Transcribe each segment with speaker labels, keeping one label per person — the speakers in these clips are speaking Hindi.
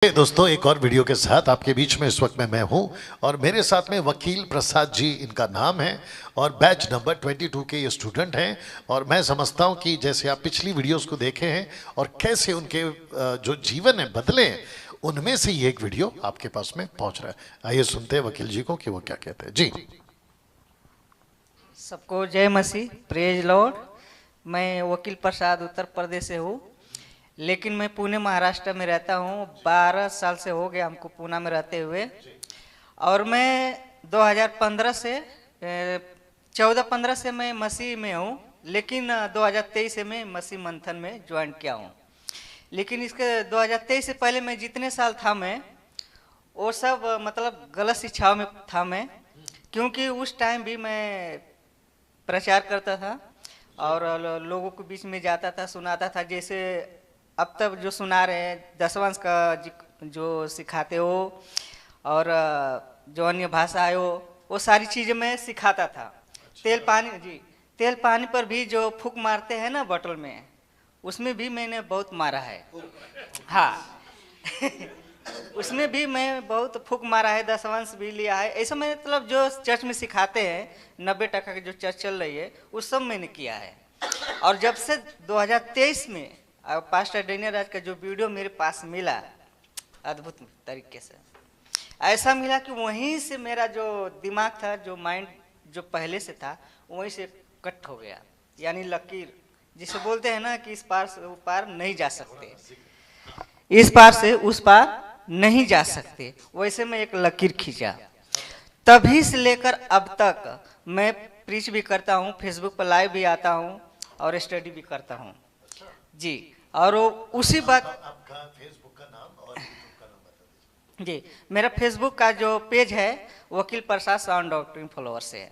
Speaker 1: दोस्तों, एक और वीडियो के साथ आपके बीच में इस वक्त मैं हूं और मेरे साथ में वकील प्रसाद जी इनका नाम है और बैच नंबर 22 के ये स्टूडेंट हैं। और मैं समझता हूं कि जैसे आप पिछली वीडियोस को देखे हैं और कैसे उनके जो जीवन है बदले हैं, उनमें से ये एक वीडियो आपके पास में पहुंच रहा है। आइए सुनते हैं वकील जी को कि वो क्या कहते हैं। जी,
Speaker 2: सबको जय मसीह, प्रेज लॉर्ड। मैं वकील प्रसाद उत्तर प्रदेश से हूँ, लेकिन मैं पुणे महाराष्ट्र में रहता हूँ। 12 साल से हो गया हमको पुणे में रहते हुए। और मैं 2015 से 14-15 से मैं मसीह में हूँ, लेकिन 2023 से मैं मसीह मंथन में ज्वाइन किया हूँ। लेकिन इसके 2023 से पहले मैं जितने साल था मैं वो सब मतलब गलत शिक्षाओं में था मैं, क्योंकि उस टाइम भी मैं प्रचार करता था और लोगों के बीच में जाता था, सुनाता था। जैसे अब तक जो सुना रहे हैं दशवंश का जो सिखाते हो और जो अन्य भाषा है वो सारी चीज़ें मैं सिखाता था। तेल पानी पर भी जो फूक मारते हैं ना बॉटल में, उसमें भी मैंने बहुत मारा है। हाँ उसमें भी मैं बहुत फूक मारा है, दशवंश भी लिया है। ऐसा मैं मतलब जो चर्च में सिखाते हैं 90% की जो चर्च चल रही है उस सब मैंने किया है। और जब से 2023 में पास्टर डेनियल राज का जो वीडियो मेरे पास मिला, अद्भुत तरीके से ऐसा मिला कि वहीं से मेरा जो दिमाग था, जो माइंड जो पहले से था, वहीं से कट हो गया। यानी लकीर जिसे बोलते हैं ना कि इस पार से उस पार नहीं जा सकते, इस पार से उस पार नहीं जा सकते, वैसे मैं एक लकीर खींचा। तभी से लेकर अब तक मैं प्रीच भी करता हूँ, फेसबुक पर लाइव भी आता हूँ और स्टडी भी करता हूँ जी। और वो उसी बात
Speaker 1: आपका फेसबुक का नाम और यूट्यूब का नाम बता दीजिए।
Speaker 2: जी, मेरा फेसबुक का जो पेज है वकील प्रसाद साउंड डॉक्ट्रिन फॉलोअर्स है,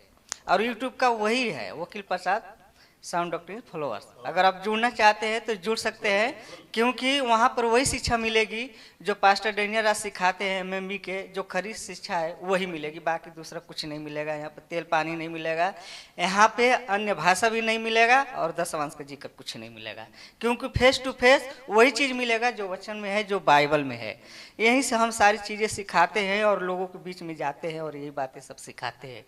Speaker 2: और यूट्यूब का वही है वकील प्रसाद साउंड डॉक्ट्रिन फॉलोअर्स। अगर आप जुड़ना चाहते हैं तो जुड़ सकते हैं, क्योंकि वहाँ पर वही शिक्षा मिलेगी जो पास्टर डेनियल राज सिखाते हैं एमएमबी के। जो खरी शिक्षा है वही मिलेगी, बाकी दूसरा कुछ नहीं मिलेगा। यहाँ पर तेल पानी नहीं मिलेगा, यहाँ पे अन्य भाषा भी नहीं मिलेगा और दशवंश का जिक्र कुछ नहीं मिलेगा, क्योंकि फेस टू फेस वही चीज़ मिलेगा जो वचन में है, जो बाइबल में है। यहीं से हम सारी चीज़ें सिखाते हैं और लोगों के बीच में जाते हैं और यही बातें सब सिखाते हैं।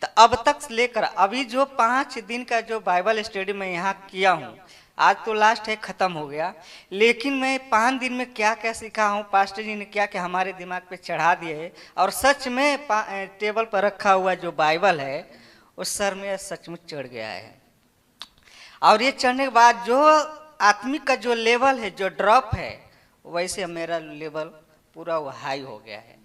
Speaker 2: तो अब तक लेकर अभी जो 5 दिन का जो बाइबल स्टडी मैं यहाँ किया हूँ, आज तो लास्ट है, ख़त्म हो गया, लेकिन मैं 5 दिन में क्या क्या सीखा हूँ, पास्टर जी ने क्या क्या हमारे दिमाग पे चढ़ा दिए है। और सच में टेबल पर रखा हुआ जो बाइबल है उस सर में सचमुच चढ़ गया है। और ये चढ़ने के बाद जो आत्मिक का जो लेवल है, जो ड्रॉप है, वैसे मेरा लेवल पूरा वो हाई हो गया है।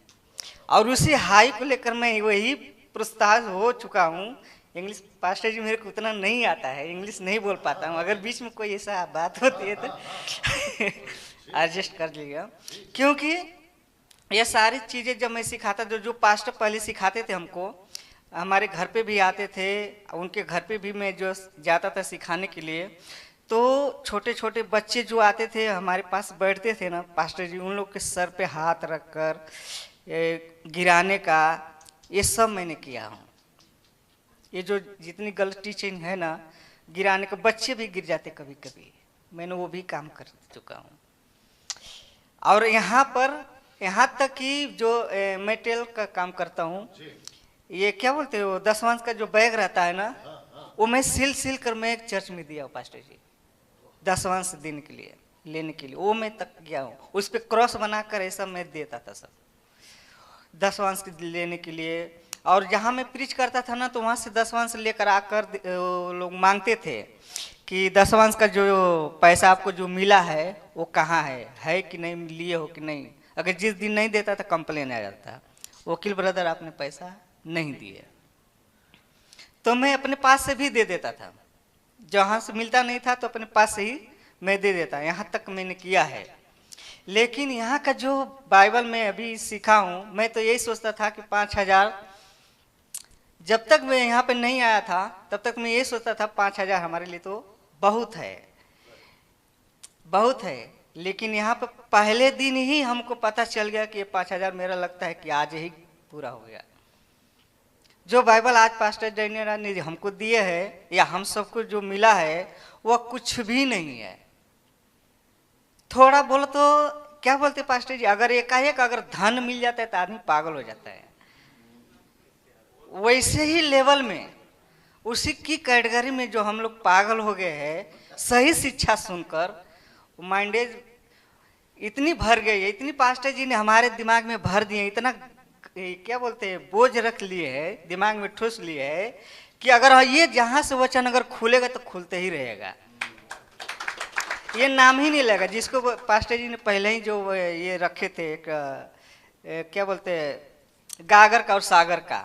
Speaker 2: और उसी हाई को लेकर मैं वही प्रोत्साहित हो चुका हूँ। इंग्लिश पास्टर जी मेरे को उतना नहीं आता है, इंग्लिश नहीं बोल पाता हूँ। अगर बीच में कोई ऐसा बात होती है तो एडजस्ट कर लीजिएगा, क्योंकि ये सारी चीज़ें जब मैं सिखाता, जो पास्टर पहले सिखाते थे हमको, हमारे घर पे भी आते थे, उनके घर पे भी मैं जो जाता था सिखाने के लिए, तो छोटे छोटे बच्चे जो आते थे हमारे पास बैठते थे ना, पास्टर जी उन लोग के सर पे हाथ रख कर गिराने का, ये सब मैंने किया हूँ। ये जो जितनी गलत टीचिंग है ना, गिराने का, बच्चे भी गिर जाते कभी कभी, मैंने वो भी काम कर चुका हूँ। और यहाँ पर यहाँ तक कि जो मैं टेल का काम करता हूँ, ये क्या बोलते हो, दशवंश का जो बैग रहता है ना, वो मैं सिल कर मैं एक चर्च में दिया हूँ पास्टर जी, दशवंश देने के लिए, लेने के लिए। वो मैं तक गया हूँ, उस पर क्रॉस बनाकर ऐसा मैं देता था सब दशवंश लेने के लिए। और जहाँ मैं प्रीच करता था ना, तो वहाँ से दशवंश लेकर आकर लोग मांगते थे कि दशवंश का जो पैसा आपको जो मिला है वो कहाँ है कि नहीं, लिए हो कि नहीं। अगर जिस दिन नहीं देता था कंप्लेन आ जाता, वकील ब्रदर आपने पैसा नहीं दिए। तो मैं अपने पास से भी दे देता था, जहाँ से मिलता नहीं था तो अपने पास से ही मैं दे देता, यहाँ तक मैंने किया है। लेकिन यहाँ का जो बाइबल में अभी सीखा हूँ, मैं तो यही सोचता था कि 5,000, जब तक मैं यहाँ पे नहीं आया था तब तक मैं ये सोचता था 5,000 हमारे लिए तो बहुत है, बहुत है। लेकिन यहाँ पे पहले दिन ही हमको पता चल गया कि ये 5,000 मेरा लगता है कि आज ही पूरा हो गया। जो बाइबल आज पास्टर डेनियल राज ने हमको दिए है या हम सबको जो मिला है, वह कुछ भी नहीं है। थोड़ा बोलो तो क्या बोलते पास्टर जी, अगर एकाएक अगर धन मिल जाता है तो आदमी पागल हो जाता है। वैसे ही लेवल में, उसी की कैटेगरी में जो हम लोग पागल हो गए हैं सही शिक्षा सुनकर, माइंडेज इतनी भर गई है, इतनी पास्टर जी ने हमारे दिमाग में भर दिए, इतना क्या बोलते हैं बोझ रख लिए है, दिमाग में ठूस लिए है कि अगर ये जहां से वचन अगर खुलेगा तो खुलते ही रहेगा, ये नाम ही नहीं लेगा। जिसको पास्टर जी ने पहले ही जो ये रखे थे एक क्या बोलते हैं गागर का और सागर का,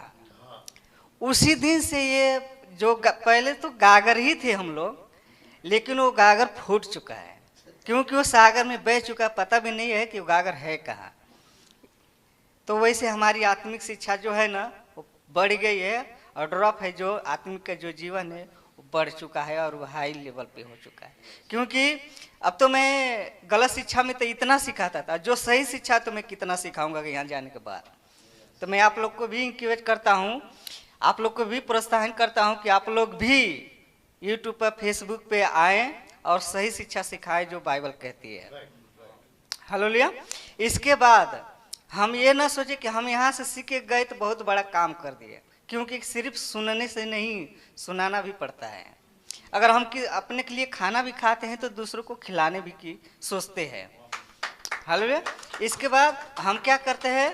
Speaker 2: उसी दिन से ये जो पहले तो गागर ही थे हम लोग, लेकिन वो गागर फूट चुका है क्योंकि वो सागर में बह चुका, पता भी नहीं है कि वो गागर है कहाँ। तो वैसे हमारी आत्मिक शिक्षा जो है ना वो बढ़ गई है, और ड्रॉप है जो आत्मिक का जो जीवन है वो बढ़ चुका है और वो हाई लेवल पे हो चुका है। क्योंकि अब तो मैं गलत शिक्षा में तो इतना सिखाता था, जो सही शिक्षा तो मैं कितना सिखाऊंगा यहाँ जाने के बाद। तो मैं आप लोग को भी इंकरेज करता हूँ, आप लोग को भी प्रोत्साहन करता हूँ कि आप लोग भी यूट्यूब पर फेसबुक पे आए और सही शिक्षा सिखाए जो बाइबल कहती है। हालेलुया। इसके बाद हम ये ना सोचे कि हम यहाँ से सीख के गए तो बहुत बड़ा काम कर दिए, क्योंकि सिर्फ सुनने से नहीं, सुनाना भी पड़ता है। अगर हम अपने के लिए खाना भी खाते हैं तो दूसरों को खिलाने भी की सोचते हैं। हालेलुया। इसके बाद हम क्या करते हैं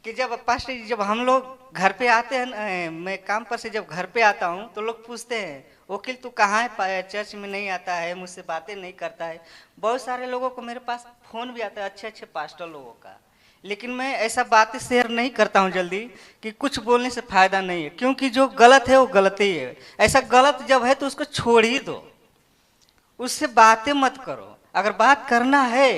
Speaker 2: कि जब हम लोग घर पे आते हैं, मैं काम पर से जब घर पे आता हूँ तो लोग पूछते हैं वकील तू कहाँ है, चर्च में नहीं आता है, मुझसे बातें नहीं करता है। बहुत सारे लोगों को मेरे पास फोन भी आता है, अच्छे अच्छे पास्टर लोगों का, लेकिन मैं ऐसा बातें शेयर नहीं करता हूँ जल्दी कि कुछ बोलने से फायदा नहीं है, क्योंकि जो गलत है वो गलत ही है। ऐसा गलत जब है तो उसको छोड़ ही दो, उससे बातें मत करो। अगर बात करना है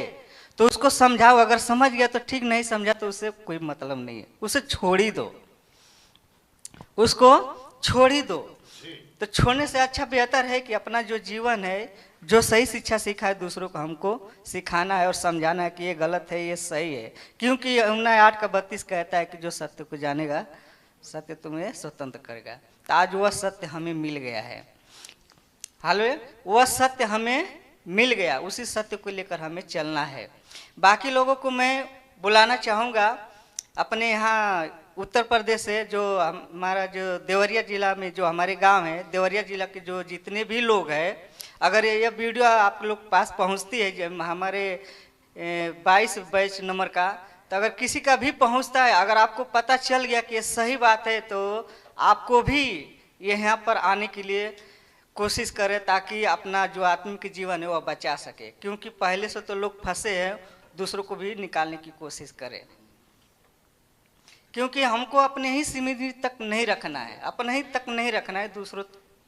Speaker 2: तो उसको समझाओ, अगर समझ गया तो ठीक, नहीं समझा तो उससे कोई मतलब नहीं है, उसे छोड़ ही दो, उसको छोड़ ही दो। तो छोड़ने से अच्छा बेहतर है कि अपना जो जीवन है, जो सही शिक्षा सीखा है दूसरों को हमको सिखाना है और समझाना है कि ये गलत है ये सही है। क्योंकि यूहन्ना 8:32 कहता है कि जो सत्य को जानेगा सत्य तुम्हें स्वतंत्र करेगा। तो आज वह सत्य हमें मिल गया है। हालेलुया। वह सत्य हमें मिल गया, उसी सत्य को लेकर हमें चलना है। बाकी लोगों को मैं बुलाना चाहूँगा अपने यहाँ उत्तर प्रदेश से, जो हमारा जो देवरिया जिला में जो हमारे गांव है, देवरिया जिला के जो जितने भी लोग हैं, अगर ये वीडियो आप लोग पास पहुंचती है जब हमारे 22 बैच नंबर का, तो अगर किसी का भी पहुंचता है, अगर आपको पता चल गया कि ये सही बात है तो आपको भी यहाँ पर आने के लिए कोशिश करें, ताकि अपना जो आत्मिक जीवन है वह बचा सके। क्योंकि पहले से तो लोग फंसे हैं, दूसरों को भी निकालने की कोशिश करें। क्योंकि हमको अपने ही सीमित तक नहीं रखना है, अपने ही तक नहीं रखना है, दूसरों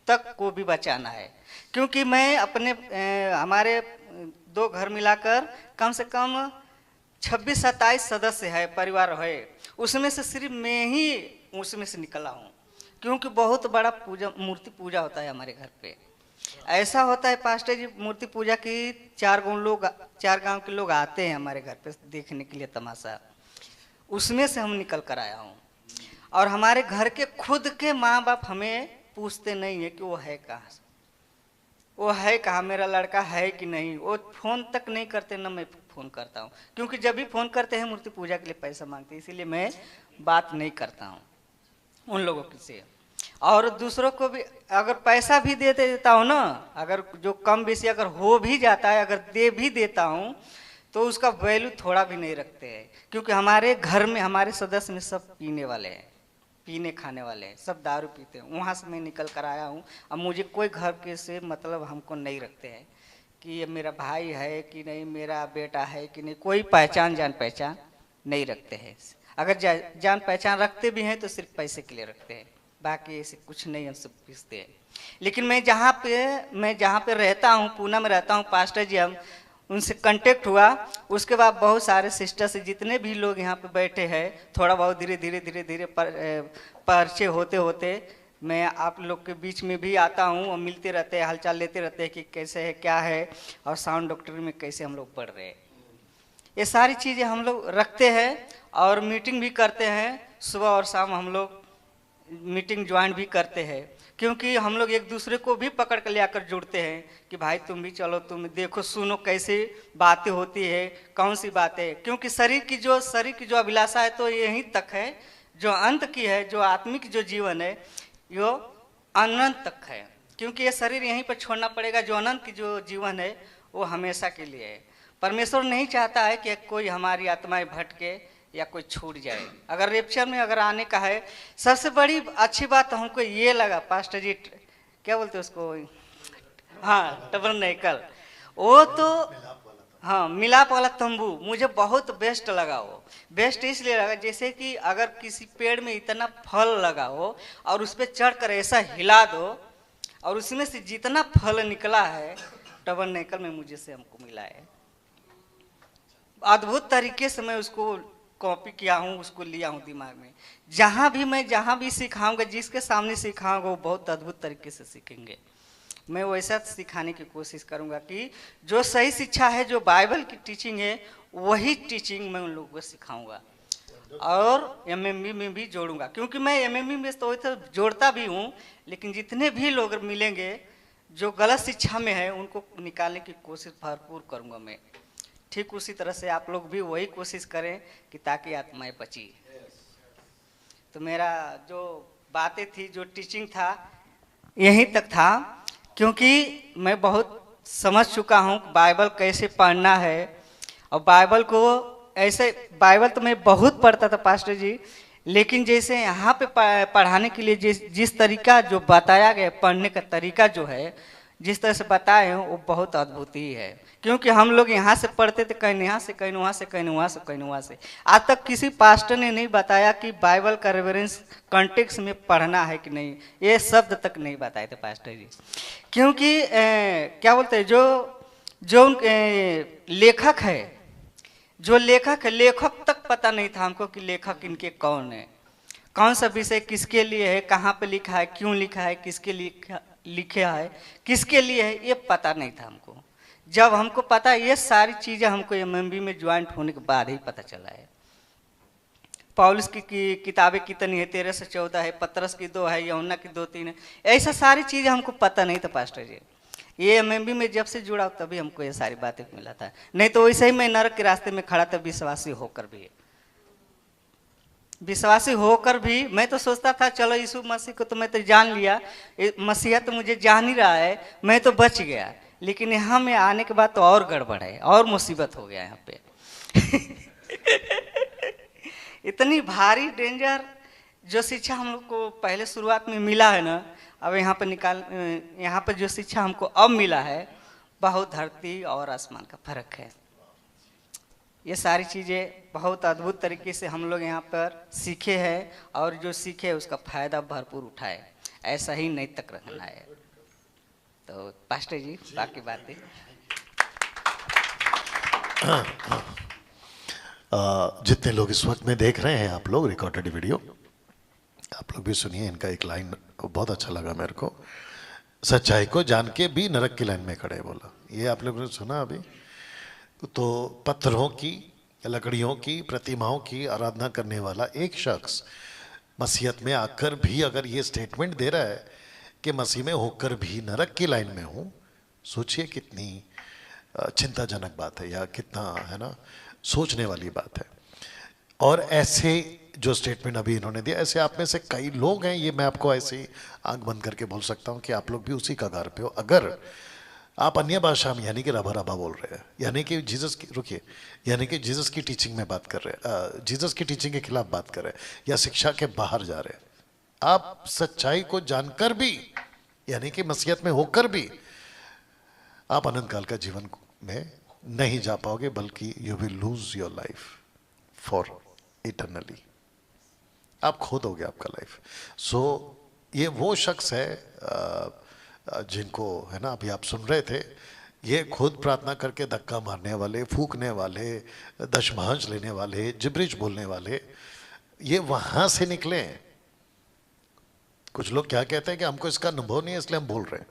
Speaker 2: तक को भी बचाना है। क्योंकि मैं अपने हमारे 2 घर मिलाकर कम से कम 26-27 सदस्य है, परिवार है, उसमें से सिर्फ मैं ही उसमें से निकला हूँ। क्योंकि बहुत बड़ा मूर्ति पूजा होता है हमारे घर पे। ऐसा होता है पास्टर जी, मूर्ति पूजा की 4 गांव के लोग आते हैं हमारे घर पे देखने के लिए तमाशा, उसमें से हम निकल कर आया हूँ। और हमारे घर के खुद के माँ बाप हमें पूछते नहीं है कि वो है कहाँ, वो है कहाँ, मेरा लड़का है कि नहीं। वो फोन तक नहीं करते, ना मैं फोन करता हूँ, क्योंकि जब भी फोन करते हैं मूर्ति पूजा के लिए पैसा मांगते हैं, इसीलिए मैं बात नहीं करता हूँ उन लोगों से। और दूसरों को भी अगर पैसा भी दे देता हूँ ना, अगर जो कम बेसी अगर हो भी जाता है, अगर दे भी देता हूँ तो उसका वैल्यू थोड़ा भी नहीं रखते हैं। क्योंकि हमारे घर में हमारे सदस्य में सब पीने वाले हैं, पीने खाने वाले हैं, सब दारू पीते हैं। वहाँ से मैं निकल कर आया हूँ। अब मुझे कोई घर के से मतलब हमको नहीं रखते हैं कि ये मेरा भाई है कि नहीं, मेरा बेटा है कि नहीं, कोई जान पहचान नहीं रखते हैं। अगर जान पहचान रखते भी हैं तो सिर्फ पैसे के लिए रखते हैं, बाकी ऐसे कुछ नहीं हमसे पूछते हैं। लेकिन मैं जहाँ पे रहता हूँ, पूना में रहता हूँ, पास्टर जी हम उनसे कांटेक्ट हुआ। उसके बाद बहुत सारे सिस्टर से जितने भी लोग यहाँ पे बैठे हैं, थोड़ा बहुत धीरे धीरे परिचय होते होते मैं आप लोग के बीच में भी आता हूँ और मिलते रहते हैं, हालचाल लेते रहते हैं कि कैसे है क्या है और साउंड डॉक्टर में कैसे हम लोग पढ़ रहे हैं। ये सारी चीज़ें हम लोग रखते हैं और मीटिंग भी करते हैं। सुबह और शाम हम लोग मीटिंग ज्वाइन भी करते हैं, क्योंकि हम लोग एक दूसरे को भी पकड़ कर ले आकर जुड़ते हैं कि भाई तुम भी चलो, तुम देखो सुनो कैसे बातें होती है, कौन सी बातें, क्योंकि शरीर की जो अभिलाषा है तो यहीं तक है, जो अंत की है, जो आत्मिक जो जीवन है यो अनंत तक है, क्योंकि ये शरीर यहीं पर छोड़ना पड़ेगा। जो अनंत की जो जीवन है वो हमेशा के लिए है। परमेश्वर नहीं चाहता है कि कोई हमारी आत्माएं भटके या कोई छूट जाए। अगर रेप्चर में अगर आने का है, सबसे बड़ी अच्छी बात हमको ये लगा पास्टर जी, क्या बोलते उसको, हाँ टबरनेकल, वो तो हाँ मिलाप वाला तंबू मुझे बहुत बेस्ट लगा। वो बेस्ट इसलिए लगा जैसे कि अगर किसी पेड़ में इतना फल लगा हो और उस पर चढ़कर ऐसा हिला दो और उसमें से जितना फल निकला है टबरनेकल में मुझे से हमको मिला है। अद्भुत तरीके से मैं उसको कॉपी किया हूँ, उसको लिया हूँ दिमाग में। जहाँ भी सिखाऊंगा, जिसके सामने सिखाऊंगा वो बहुत अद्भुत तरीके से सीखेंगे। मैं वैसा सिखाने की कोशिश करूंगा कि जो सही शिक्षा है, जो बाइबल की टीचिंग है, वही टीचिंग मैं उन लोगों को सिखाऊंगा और एमएमबी में भी जोड़ूंगा, क्योंकि मैं एमएमबी में तो जोड़ता भी हूँ, लेकिन जितने भी लोग मिलेंगे जो गलत शिक्षा में है उनको निकालने की कोशिश भरपूर करूंगा मैं। ठीक उसी तरह से आप लोग भी वही कोशिश करें कि ताकि आत्माएं बची। तो मेरा जो बातें थी, जो टीचिंग था, यहीं तक था, क्योंकि मैं बहुत समझ चुका हूँ बाइबल कैसे पढ़ना है। और बाइबल को ऐसे, बाइबल तो मैं बहुत पढ़ता था पास्टर जी, लेकिन जैसे यहाँ पे पढ़ाने के लिए जिस तरीका जो बताया गया, पढ़ने का तरीका जो है, जिस तरह से बताए हैं वो बहुत अद्भुत ही है। क्योंकि हम लोग यहाँ से पढ़ते थे, कहीं यहाँ से, कहीं वहाँ से, कहीं वहाँ से, कहीं वहाँ से। आज तक किसी पास्टर ने नहीं बताया कि बाइबल का रेफरेंस कॉन्टेक्स्ट में पढ़ना है कि नहीं, ये शब्द तक नहीं बताए थे पास्टर जी। क्योंकि क्या बोलते हैं, जो लेखक है, जो लेखक तक पता नहीं था हमको कि लेखक इनके कौन है, कौन सा विषय किसके लिए है, कहाँ पे लिखा है, क्यों लिखा है, किसके लिए लिखा है, किसके लिए है, ये पता नहीं था हमको। जब हमको पता, ये सारी चीज़ें हमको एमएमबी में ज्वाइंट होने के बाद ही पता चला है। पौलुस की किताबें कितनी है, 13 से 14 है, पतरस की 2 है, यूहन्ना की 2-3 है, ऐसा सारी चीज़ें हमको पता नहीं था पास्टर जी। ये एमएमबी में जब से जुड़ा तभी हमको ये सारी बातें मिला था, नहीं तो वैसे ही मैं नरक के रास्ते में खड़ा था विश्वासी होकर भी मैं तो सोचता था चलो यीशु मसीह को तो मैं तो जान लिया, मसीहा तो मुझे जान ही रहा है, मैं तो बच गया। लेकिन यहाँ में आने के बाद तो और गड़बड़ है, और मुसीबत हो गया यहाँ पे। इतनी भारी डेंजर जो शिक्षा हम लोग को पहले शुरुआत में मिला है ना, अब यहाँ पर जो शिक्षा हमको अब मिला है, बहुत धरती और आसमान का फर्क है। ये सारी चीज़ें बहुत अद्भुत तरीके से हम लोग यहाँ पर सीखे हैं, और जो सीखे उसका फायदा भरपूर उठाए, ऐसा ही नहीं तक रखना है। तो पास्टर जी बाकी बातें
Speaker 1: जितने लोग इस वक्त में देख रहे हैं, आप लोग रिकॉर्डेड वीडियो, आप लोग भी सुनिए। इनका एक लाइन बहुत अच्छा लगा मेरे को, सच्चाई को जान के भी नरक की लाइन में खड़े, बोला। ये आप लोगों ने सुना अभी? तो पत्थरों की, लकड़ियों की, प्रतिमाओं की आराधना करने वाला एक शख्स मसीहत में आकर भी अगर ये स्टेटमेंट दे रहा है कि मसीह में होकर भी नरक की लाइन में हूँ, सोचिए कितनी चिंताजनक बात है, या कितना, है ना, सोचने वाली बात है। और ऐसे जो स्टेटमेंट अभी इन्होंने दिया, ऐसे आप में से कई लोग हैं, ये मैं आपको ऐसे ही आंख बंद करके बोल सकता हूँ कि आप लोग भी उसी कगार पे हो। अगर आप अन्य भाषा में, यानी कि रबा रबा बोल रहे हैं, यानी कि जीसस की, रुकिए, यानी कि जीसस की टीचिंग में बात कर रहे हैं, जीसस की टीचिंग के खिलाफ बात कर रहे हैं, या शिक्षा के बाहर जा रहे हैं, आप सच्चाई को जानकर भी, यानी कि मसीहत में होकर भी, आप अनंत काल का जीवन में नहीं जा पाओगे, बल्कि you will lose your life for eternally. आप खो दोगे आपका लाइफ। सो ये वो शख्स है जिनको, है ना, अभी आप सुन रहे थे, ये खुद प्रार्थना करके धक्का मारने वाले, फूकने वाले, दशमांश लेने वाले, जिब्रिज बोलने वाले, ये वहां से निकले हैं। कुछ लोग क्या कहते हैं कि हमको इसका अनुभव नहीं है इसलिए हम बोल रहे हैं।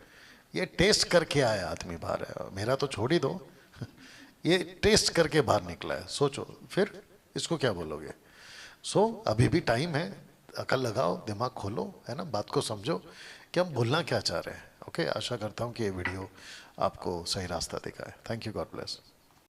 Speaker 1: ये टेस्ट करके आया आदमी बाहर है, मेरा तो छोड़ ही दो, ये टेस्ट करके बाहर निकला है। सोचो फिर इसको क्या बोलोगे। सो अभी भी टाइम है, अकल लगाओ, दिमाग खोलो, है ना, बात को समझो कि हम भूलना क्या चाह रहे हैं। ओके, आशा करता हूँ कि ये वीडियो आपको सही रास्ता दिखाए। Thank you, God bless.